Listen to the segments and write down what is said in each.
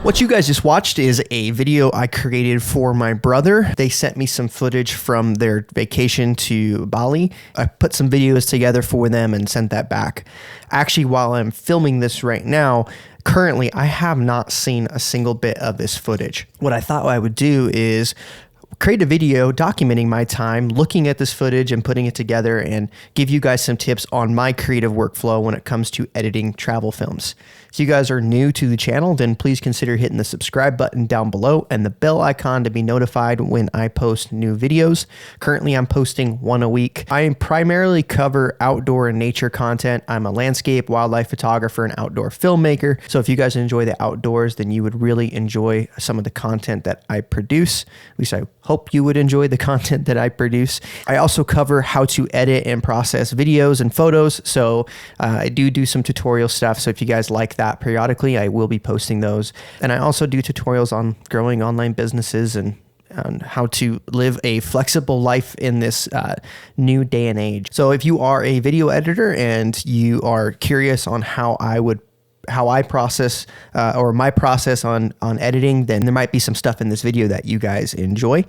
What you guys just watched is a video I created for my brother. They sent me some footage from their vacation to Bali. I put some videos together for them and sent that back. Actually, while I'm filming this right now, currently I have not seen a single bit of this footage. What I thought I would do is create a video documenting my time looking at this footage and putting it together and give you guys some tips on my creative workflow when it comes to editing travel films. If you guys are new to the channel, then please consider hitting the subscribe button down below and the bell icon to be notified when I post new videos. Currently, I'm posting one a week. I primarily cover outdoor and nature content. I'm a landscape, wildlife photographer, and outdoor filmmaker. So if you guys enjoy the outdoors, then you would really enjoy some of the content that I produce. At least I hope you would enjoy the content that I produce. I also cover how to edit and process videos and photos. So I do some tutorial stuff. So if you guys like that periodically, I will be posting those. And I also do tutorials on growing online businesses and on how to live a flexible life in this new day and age. So if you are a video editor and you are curious on how I process or my process on editing, then there might be some stuff in this video that you guys enjoy.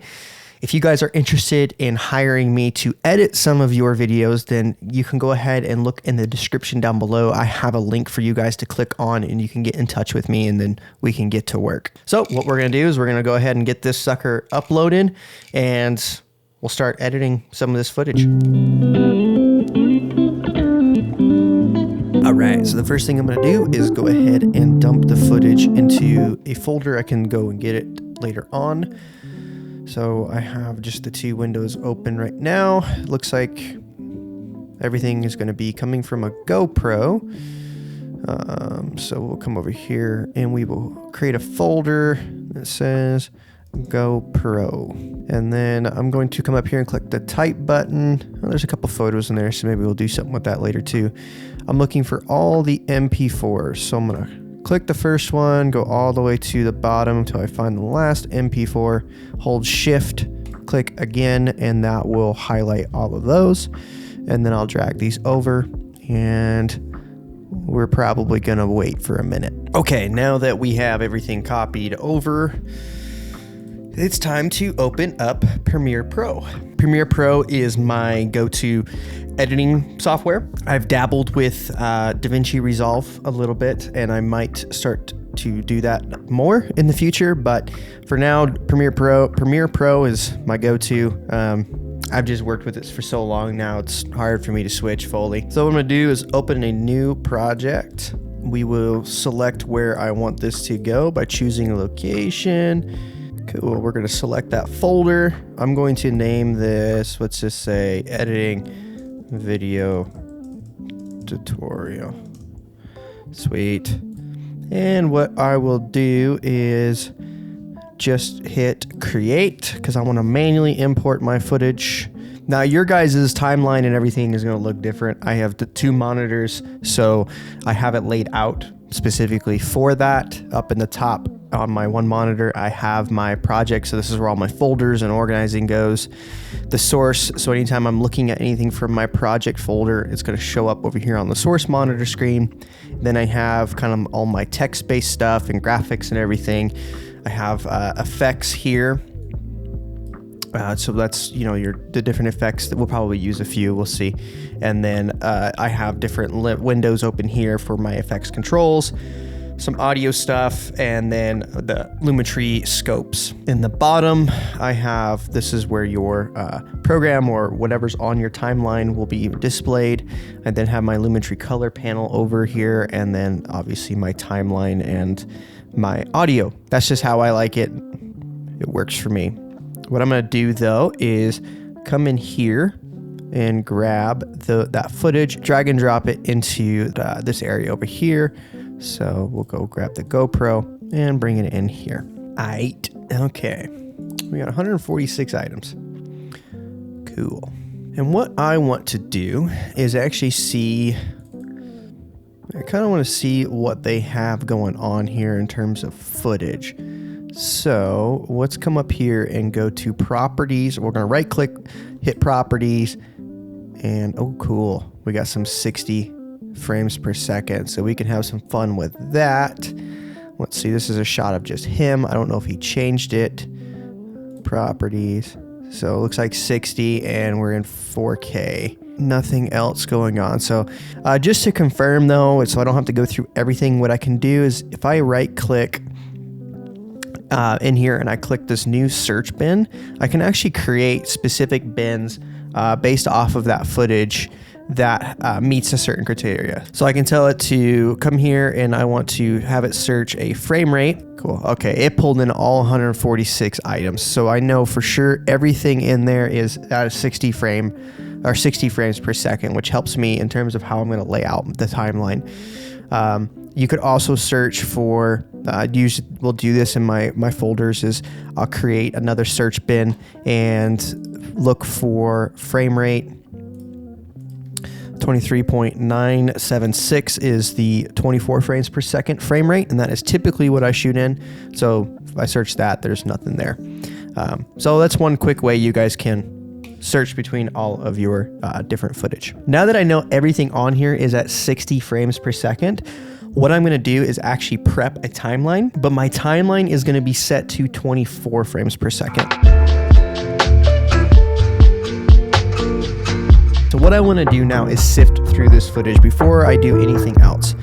If you guys are interested in hiring me to edit some of your videos, then you can go ahead and look in the description down below. I have a link for you guys to click on and you can get in touch with me and then we can get to work. So what we're going to do is we're going to go ahead and get this sucker uploaded and we'll start editing some of this footage. All right, so the first thing I'm going to do is go ahead and dump the footage into a folder. I can go and get it later on. So I have just the two windows open right now. It looks like everything is going to be coming from a GoPro. So we'll come over here and we will create a folder that says GoPro. And then I'm going to come up here and click the type button. Oh, there's a couple photos in there, so maybe we'll do something with that later too. I'm looking for all the MP4s. So I'm going to click the first one, go all the way to the bottom until I find the last MP4, hold shift, click again, and that will highlight all of those. And then I'll drag these over and we're probably gonna wait for a minute. Okay, now that we have everything copied over, it's time to open up Premiere Pro. Premiere Pro is my go-to editing software. I've dabbled with DaVinci Resolve a little bit, and I might start to do that more in the future. But for now, Premiere Pro is my go-to. I've just worked with it for so long now, it's hard for me to switch fully. So what I'm gonna do is open a new project. We will select where I want this to go by choosing a location. Cool, we're gonna select that folder. I'm going to name this, let's just say editing video tutorial. Sweet. And what I will do is just hit create because I want to manually import my footage. Now your guys' timeline and everything is going to look different. I have the two monitors, so I have it laid out specifically for that. Up in the top on my one monitor, I have my project. So this is where all my folders and organizing goes. The source, so anytime I'm looking at anything from my project folder, it's going to show up over here on the source monitor screen. Then I have kind of all my text-based stuff and graphics and everything. I have effects here. So that's, the different effects that we'll probably use a few, we'll see. And then I have different windows open here for my effects controls, some audio stuff, and then the Lumetri scopes. In the bottom, I have, this is where your program or whatever's on your timeline will be displayed. I then have my Lumetri color panel over here, and then obviously my timeline and my audio. That's just how I like it. It works for me. What I'm going to do though is come in here and grab that footage, drag and drop it into this area over here. So we'll go grab the GoPro and bring it in here. Aight. Okay. We got 146 items. Cool. And what I want to do is actually see, I kind of want to see what they have going on here in terms of footage. So let's come up here and go to properties. We're going to right click, hit properties, and oh cool, we got some 60 frames per second, so we can have some fun with that. Let's see, this is a shot of just him. I don't know if he changed it. Properties. So it looks like 60 and we're in 4K. Nothing else going on. So just to confirm though, so I don't have to go through everything, what I can do is if I right click in here and I click this new search bin, I can actually create specific bins based off of that footage that meets a certain criteria. So I can tell it to come here and I want to have it search a frame rate. Cool. Okay, it pulled in all 146 items. So I know for sure everything in there is at a 60 frames per second, which helps me in terms of how I'm going to lay out the timeline. You could also search for, we'll do this in my folders, is I'll create another search bin and look for frame rate. 23.976 is the 24 frames per second frame rate, and that is typically what I shoot in. So if I search that, there's nothing there. So that's one quick way you guys can search between all of your different footage. Now that I know everything on here is at 60 frames per second, what I'm gonna do is actually prep a timeline, but my timeline is gonna be set to 24 frames per second. So what I want to do now is sift through this footage before I do anything else.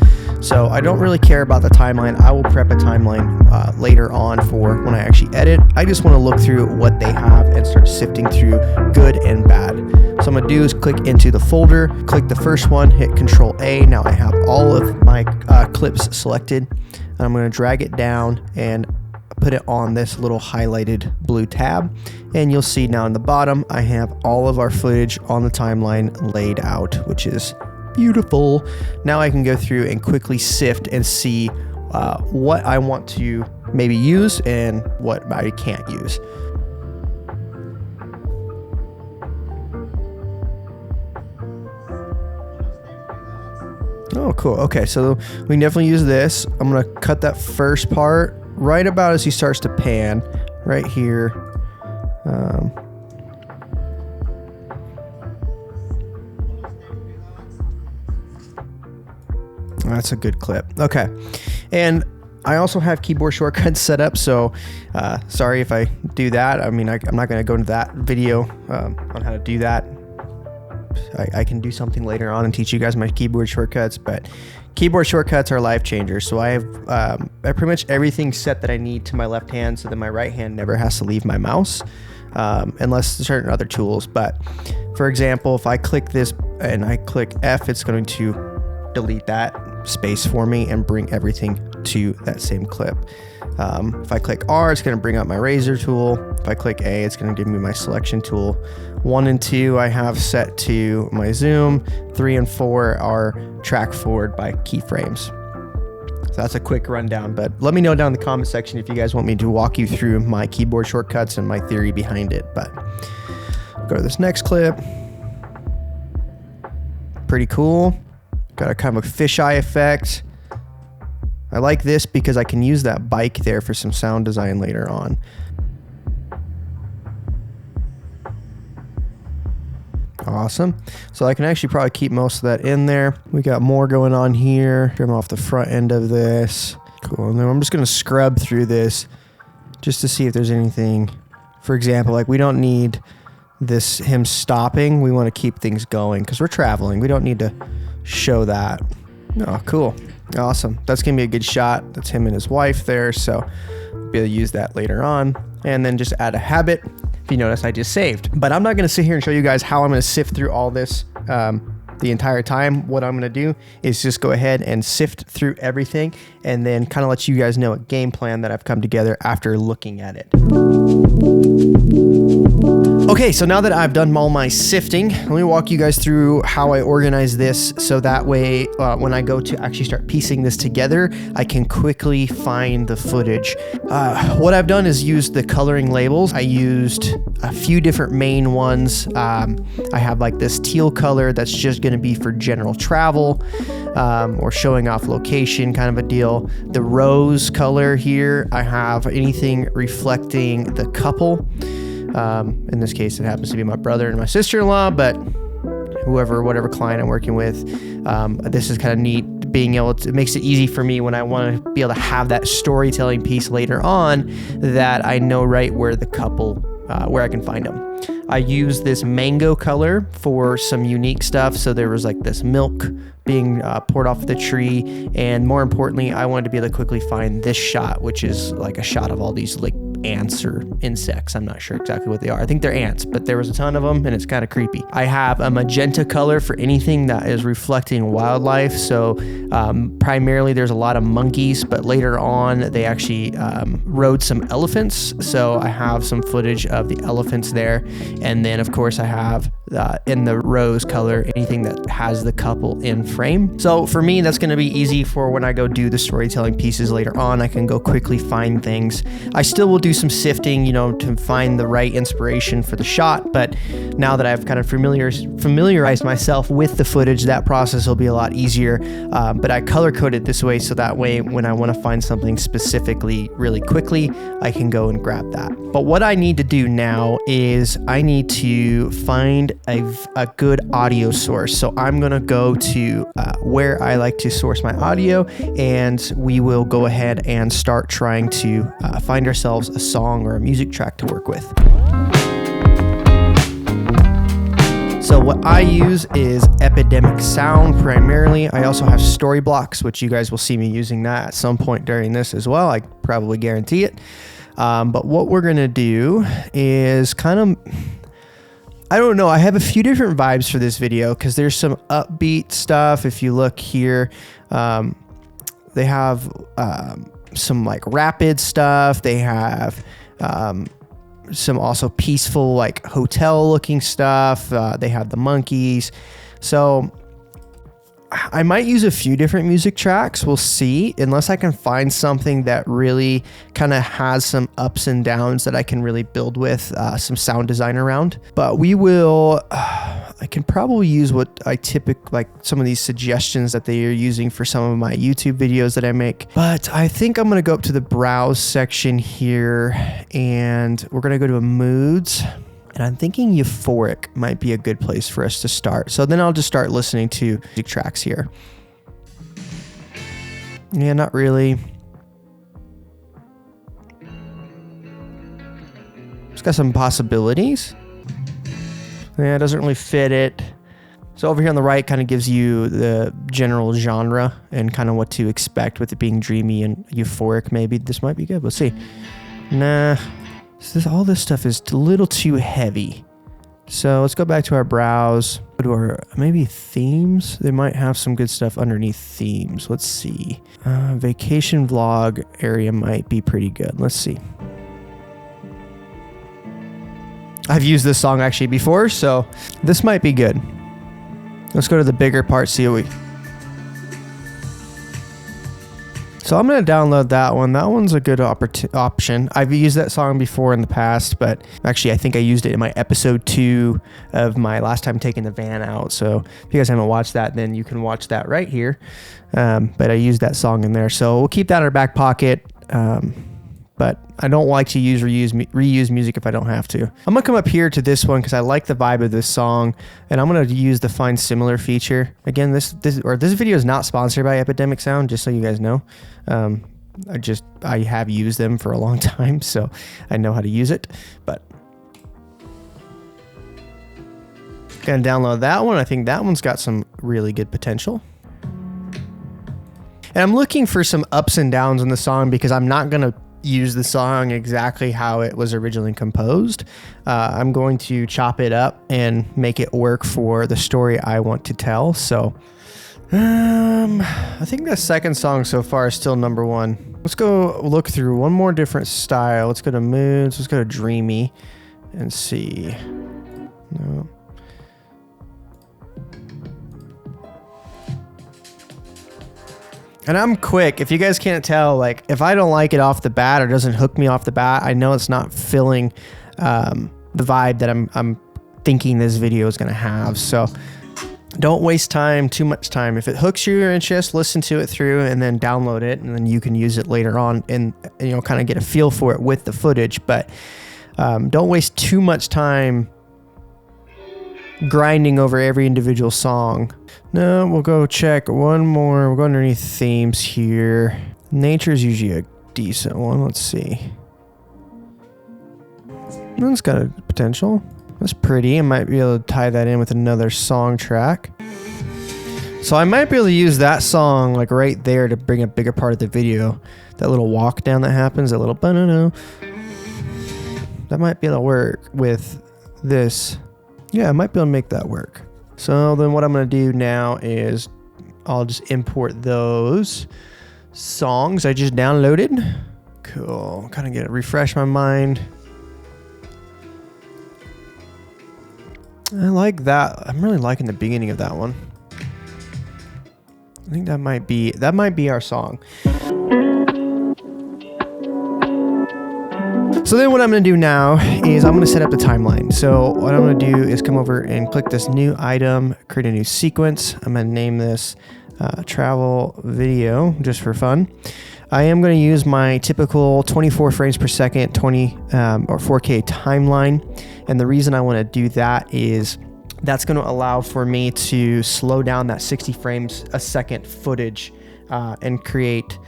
So I don't really care about the timeline. I will prep a timeline later on for when I actually edit. I just want to look through what they have and start sifting through good and bad. So I'm going to do is click into the folder, click the first one, hit Control A. Now I have all of my clips selected. And I'm going to drag it down and put it on this little highlighted blue tab, and you'll see now in the bottom I have all of our footage on the timeline laid out, which is beautiful. Now I can go through and quickly sift and see what I want to maybe use and what I can't use. Oh, cool. Okay, so we can definitely use this. I'm gonna cut that first part right about as he starts to pan, right here. That's a good clip. Okay, and I also have keyboard shortcuts set up, so sorry if I do that. I mean, I'm not going to go into that video on how to do that. I can do something later on and teach you guys my keyboard shortcuts, but keyboard shortcuts are life changers. So I have pretty much everything set that I need to my left hand, so that my right hand never has to leave my mouse, unless certain other tools. But for example, if I click this and I click F, it's going to delete that space for me and bring everything to that same clip. If I click R, it's going to bring up my razor tool. If I click A, it's going to give me my selection tool. 1 and 2 I have set to my zoom. 3 and 4 are track forward by keyframes. So that's a quick rundown, but let me know down in the comment section if you guys want me to walk you through my keyboard shortcuts and my theory behind it. But go to this next clip. Pretty cool. Got a kind of a fisheye effect. I like this because I can use that bike there for some sound design later on. Awesome. So I can actually probably keep most of that in there. We got more going on here. Trim off the front end of this. Cool. And then I'm just going to scrub through this just to see if there's anything. For example, like we don't need this him stopping. We want to keep things going because we're traveling. We don't need to show that. Oh, cool. Awesome. That's going to be a good shot. That's him and his wife there. So we'll be able to use that later on. And then just add a habit. If you notice, I just saved. But I'm not going to sit here and show you guys how I'm going to sift through all this the entire time. What I'm going to do is just go ahead and sift through everything and then kind of let you guys know a game plan that I've come together after looking at it. Okay, so now that I've done all my sifting, let me walk you guys through how I organize this so that way when I go to actually start piecing this together, I can quickly find the footage. What I've done is used the coloring labels. I used a few different main ones. I have like this teal color that's just going to be for general travel or showing off location kind of a deal. The rose color here, I have anything reflecting the couple. In this case, it happens to be my brother and my sister-in-law, but whatever client I'm working with, this is kind of neat being able to, it makes it easy for me when I want to be able to have that storytelling piece later on, that I know right where the couple, where I can find them. I use this mango color for some unique stuff. So there was like this milk being poured off the tree, and more importantly, I wanted to be able to quickly find this shot, which is like a shot of all these like ants or insects. I'm not sure exactly what they are. I think they're ants, but there was a ton of them and it's kind of creepy. I have a magenta color for anything that is reflecting wildlife. So primarily there's a lot of monkeys, but later on they actually rode some elephants. So I have some footage of the elephants there. And then of course I have in the rose color, anything that has the couple in frame. So for me, that's going to be easy for when I go do the storytelling pieces later on. I can go quickly find things. I still will do some sifting, you know, to find the right inspiration for the shot. But now that I've kind of familiarized myself with the footage, that process will be a lot easier. But I color code it this way, so that way when I want to find something specifically really quickly, I can go and grab that. But what I need to do now is I need to find a good audio source. So I'm going to go to where I like to source my audio, and we will go ahead and start trying to find ourselves a song or a music track to work with. So what I use is Epidemic Sound primarily. I also have Storyblocks, which you guys will see me using that at some point during this as well. I probably guarantee it. But what we're going to do is kind of, I don't know, I have a few different vibes for this video because there's some upbeat stuff. If you look here, they have some like rapid stuff. They have some also peaceful like hotel looking stuff. They have the monkeys. So I might use a few different music tracks. We'll see, unless I can find something that really kind of has some ups and downs that I can really build with some sound design around. But we will, I can probably use what I typically, like some of these suggestions that they are using for some of my YouTube videos that I make. But I think I'm going to go up to the browse section here, and we're going to go to moods. And I'm thinking Euphoric might be a good place for us to start. So then I'll just start listening to music tracks here. Yeah, not really. It's got some possibilities. Yeah, it doesn't really fit it. So over here on the right kind of gives you the general genre and kind of what to expect with it being dreamy and euphoric. Maybe this might be good. We'll see. Nah. All this stuff is a little too heavy. So let's go back to our browse. Go to our maybe themes. They might have some good stuff underneath themes. Let's see. Vacation vlog area might be pretty good. Let's see. I've used this song actually before, so this might be good. Let's go to the bigger part, see what we... So I'm going to download that one. That one's a good option. I've used that song before in the past, but actually I think I used it in my episode 2 of my last time taking the van out. So if you guys haven't watched that, then you can watch that right here. But I used that song in there. So we'll keep that in our back pocket. But I don't like to reuse music if I don't have to. I'm gonna come up here to this one because I like the vibe of this song, and I'm gonna use the find similar feature. Again, this video is not sponsored by Epidemic Sound, just so you guys know. I have used them for a long time, so I know how to use it. But gonna download that one. I think that one's got some really good potential. And I'm looking for some ups and downs in the song because I'm not gonna use the song exactly how it was originally composed. I'm going to chop it up and make it work for the story I want to tell. So I think the second song so far is still number 1. Let's go look through one more different style. Let's go to moods. Let's go to dreamy and see. No. And I'm quick. If you guys can't tell, like if I don't like it off the bat or doesn't hook me off the bat, I know it's not filling the vibe that I'm thinking this video is going to have. So don't waste too much time. If it hooks your interest, listen to it through and then download it, and then you can use it later on and kind of get a feel for it with the footage. But don't waste too much time grinding over every individual song. No, we'll go check one more. We'll go underneath themes here. Nature is usually a decent one. Let's see. That's got a potential. That's pretty. I might be able to tie that in with another song track. So I might be able to use that song like right there to bring a bigger part of the video. That little walk down that happens, that little ba-na-na. That might be able to work with this. Yeah, I might be able to make that work. So then what I'm going to do now is I'll just import those songs I just downloaded. Cool. Kind of get it, refresh my mind. I like that. I'm really liking the beginning of that one. I think that might be our song. So then what I'm going to do now is I'm going to set up the timeline. So what I'm going to do is come over and click this new item, create a new sequence. I'm going to name this travel video just for fun. I am going to use my typical 24 frames per second, 20 or 4K timeline. And the reason I want to do that is that's going to allow for me to slow down that 60 frames a second footage and create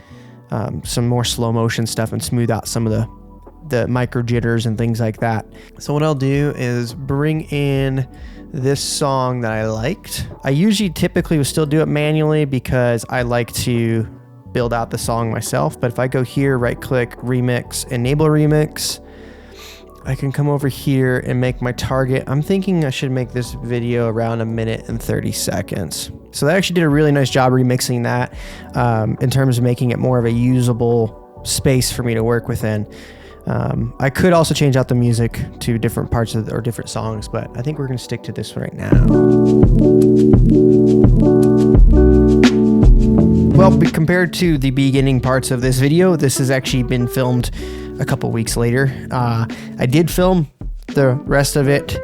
some more slow motion stuff and smooth out some of the micro jitters and things like that. So what I'll do is bring in this song that I liked. I usually typically would still do it manually because I like to build out the song myself. But if I go here, right click, remix, enable remix, I can come over here and make my target. I'm thinking I should make this video around 1 minute and 30 seconds. So they actually did a really nice job remixing that in terms of making it more of a usable space for me to work within. I could also change out the music to different parts of or different songs, but I think we're going to stick to this right now. Well, compared to the beginning parts of this video, this has actually been filmed a couple weeks later. I did film the rest of it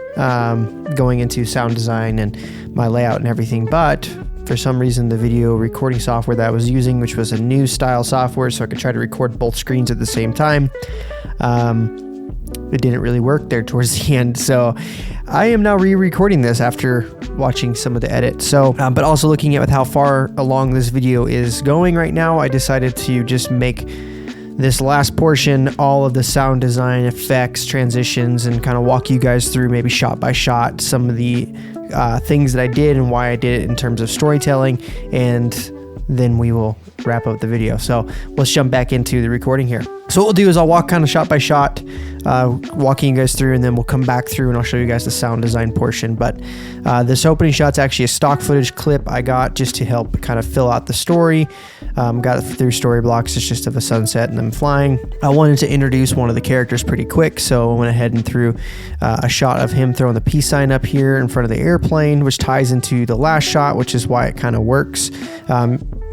going into sound design and my layout and everything, but for some reason the video recording software that I was using, which was a new style software so I could try to record both screens at the same time, it didn't really work there towards the end. So I am now re-recording this after watching some of the edits. So, but also looking at how far along this video is going right now, I decided to just make this last portion all of the sound design, effects, transitions, and kind of walk you guys through maybe shot by shot some of the things that I did and why I did it in terms of storytelling, and then we will wrap up the video. So let's jump back into the recording here. So what we'll do is I'll walk kind of shot by shot, walking you guys through, and then we'll come back through and I'll show you guys the sound design portion. But this opening shot's actually a stock footage clip I got just to help kind of fill out the story. Got it through story blocks. It's just of a sunset and them flying. I wanted to introduce one of the characters pretty quick, so I went ahead and threw a shot of him throwing the peace sign up here in front of the airplane, which ties into the last shot, which is why it kind of works.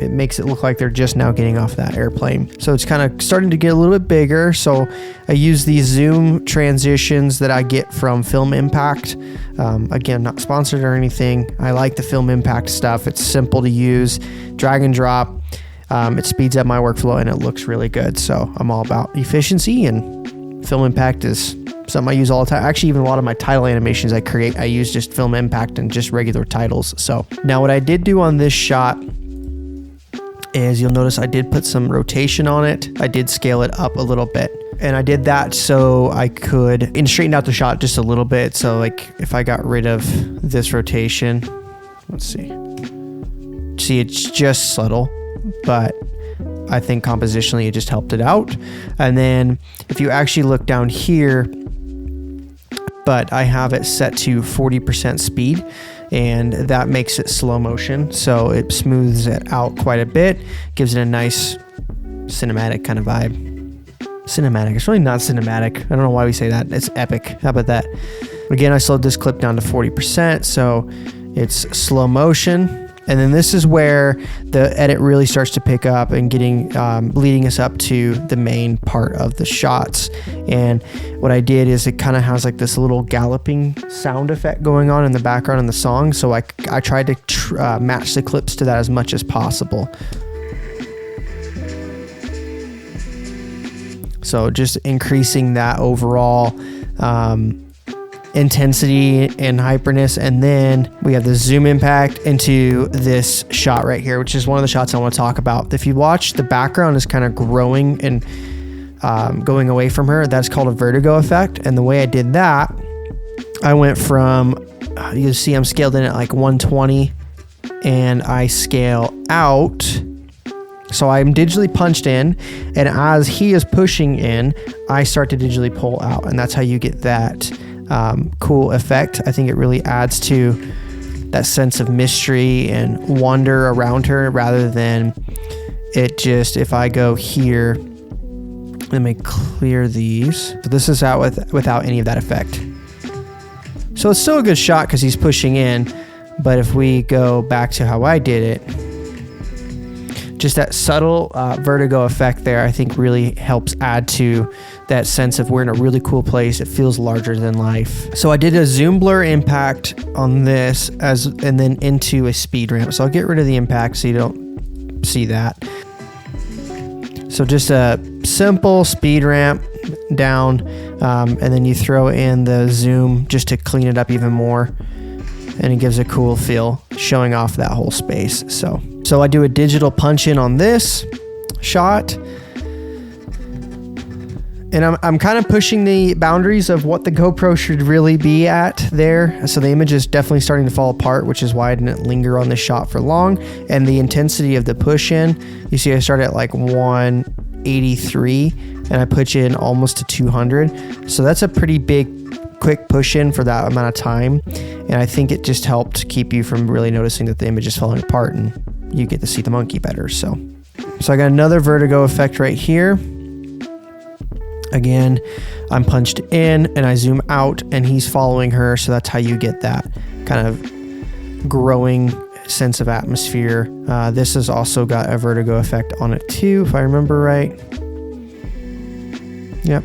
It makes it look like they're just now getting off that airplane. So it's kind of starting to get a little bit bigger. So I use these zoom transitions that I get from Film Impact. Again, not sponsored or anything. I like the Film Impact stuff. It's simple to use, drag and drop. It speeds up my workflow and it looks really good. So I'm all about efficiency, and Film Impact is something I use all the time. Actually, even a lot of my title animations I create, I use just Film Impact and just regular titles. So now what I did do on this shot is you'll notice I did put some rotation on it. I did scale it up a little bit, and I did that so I could straighten out the shot just a little bit. So like if I got rid of this rotation, let's see, it's just subtle, but I think compositionally it just helped it out. And then if you actually look down here, but I have it set to 40% speed, and that makes it slow motion, so it smooths it out quite a bit, gives it a nice cinematic kind of vibe. Cinematic, it's really not cinematic. I don't know why we say that. It's epic. How about that? Again, I slowed this clip down to 40%, so it's slow motion. And then this is where the edit really starts to pick up and getting leading us up to the main part of the shots. And what I did is it kind of has like this little galloping sound effect going on in the background in the song. So I tried to match the clips to that as much as possible. So just increasing that overall intensity and hyperness. And then we have the zoom impact into this shot right here, which is one of the shots I want to talk about. If you watch, the background is kind of growing and going away from her. That's called a vertigo effect. And the way I did that, I went from, you see I'm scaled in at like 120, and I scale out. So I'm digitally punched in, and as he is pushing in, I start to digitally pull out, and that's how you get that cool effect. I think it really adds to that sense of mystery and wonder around her, rather than it just, if I go here, let me clear these. So this is out without any of that effect. So it's still a good shot because he's pushing in, but if we go back to how I did it, just that subtle vertigo effect there, I think really helps add to that sense of we're in a really cool place. It feels larger than life. So I did a zoom blur impact on this and then into a speed ramp. So I'll get rid of the impact so you don't see that. So just a simple speed ramp down, and then you throw in the zoom just to clean it up even more. And it gives a cool feel, showing off that whole space. So I do a digital punch in on this shot, and I'm kind of pushing the boundaries of what the GoPro should really be at there. So the image is definitely starting to fall apart, which is why I didn't linger on this shot for long. And the intensity of the push in, you see I start at like 183 and I push in almost to 200. So that's a pretty big quick push in for that amount of time, and I think it just helped keep you from really noticing that the image is falling apart, and you get to see the monkey better. So I got another vertigo effect right here. Again, I'm punched in and I zoom out and he's following her, so that's how you get that kind of growing sense of atmosphere. This has also got a vertigo effect on it too, if I remember right. Yep.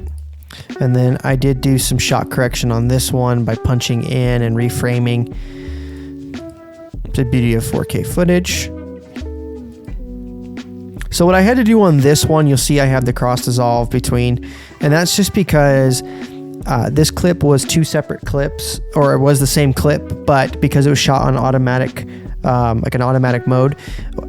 And then I did do some shot correction on this one by punching in and reframing. The beauty of 4K footage. So what I had to do on this one, you'll see I have the cross dissolve between, and that's just because this clip was two separate clips, or it was the same clip, but because it was shot on automatic, like an automatic mode,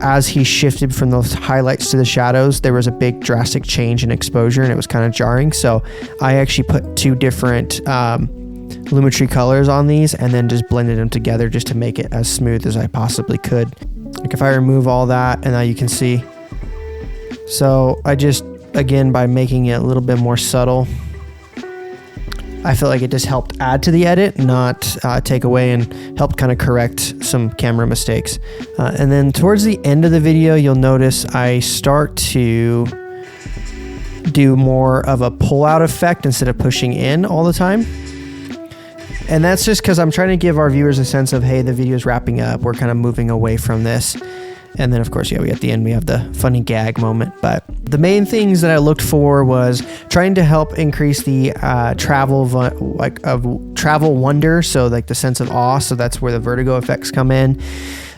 as he shifted from those highlights to the shadows, there was a big drastic change in exposure, and it was kind of jarring. So I actually put two different Lumetri colors on these and then just blended them together just to make it as smooth as I possibly could. Like if I remove all that, and now you can see. So I just, again, by making it a little bit more subtle, I feel like it just helped add to the edit, not take away, and helped kind of correct some camera mistakes. And then towards the end of the video, you'll notice I start to do more of a pull-out effect instead of pushing in all the time. And that's just because I'm trying to give our viewers a sense of, hey, the video's wrapping up. We're kind of moving away from this. And then, of course, yeah, at the end, we have the funny gag moment. But the main things that I looked for was trying to help increase the travel wonder, so like the sense of awe. So that's where the vertigo effects come in.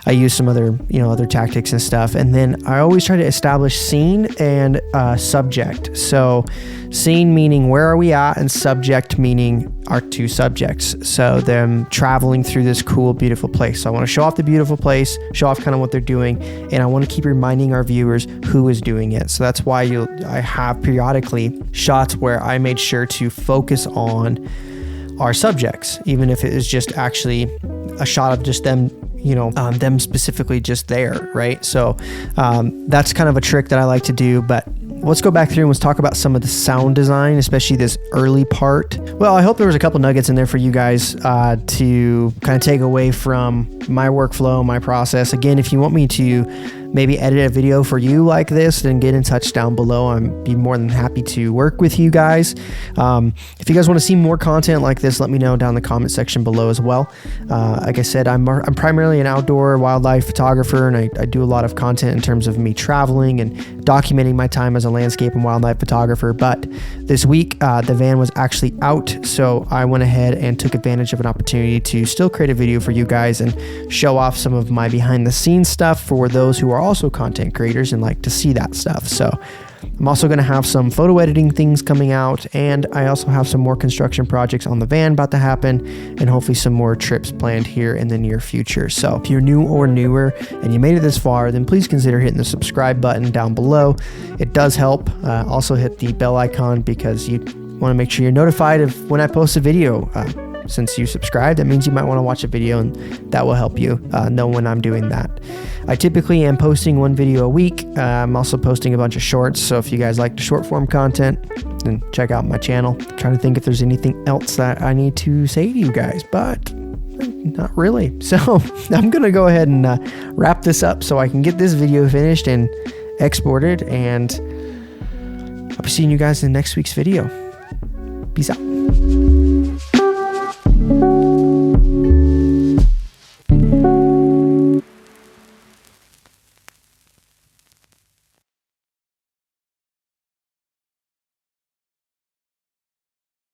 I use some other tactics and stuff. And then I always try to establish scene and subject. So scene meaning where are we at, and subject meaning our two subjects. So them traveling through this cool, beautiful place. So I want to show off the beautiful place, show off kind of what they're doing, and I want to keep reminding our viewers who is doing it. So that's why I have periodically shots where I made sure to focus on our subjects, even if it is just actually a shot of just them, them specifically just there, right? So that's kind of a trick that I like to do. But let's go back through and let's talk about some of the sound design, especially this early part. Well, I hope there was a couple nuggets in there for you guys to kind of take away from my workflow, my process. Again, if you want me to maybe edit a video for you like this, then get in touch down below. I'd be more than happy to work with you guys. If you guys want to see more content like this, let me know down in the comment section below as well. Like I said, I'm primarily an outdoor wildlife photographer, and I do a lot of content in terms of me traveling and documenting my time as a landscape and wildlife photographer. But this week, the van was actually out, so I went ahead and took advantage of an opportunity to still create a video for you guys and show off some of my behind the scenes stuff for those who are also content creators and like to see that stuff. So I'm also going to have some photo editing things coming out, and I also have some more construction projects on the van about to happen, and hopefully some more trips planned here in the near future. So if you're new or newer and you made it this far, then please consider hitting the subscribe button down below. It does help. Also hit the bell icon because you want to make sure you're notified of when I post a video. Since you subscribe, that means you might want to watch a video, and that will help you know when I'm doing that. I typically am posting 1 video a week. I'm also posting a bunch of shorts, so if you guys like the short form content, then check out my channel. I'm trying to think if there's anything else that I need to say to you guys, but not really. So I'm gonna go ahead and wrap this up so I can get this video finished and exported, and I'll be seeing you guys in next week's video. Peace out.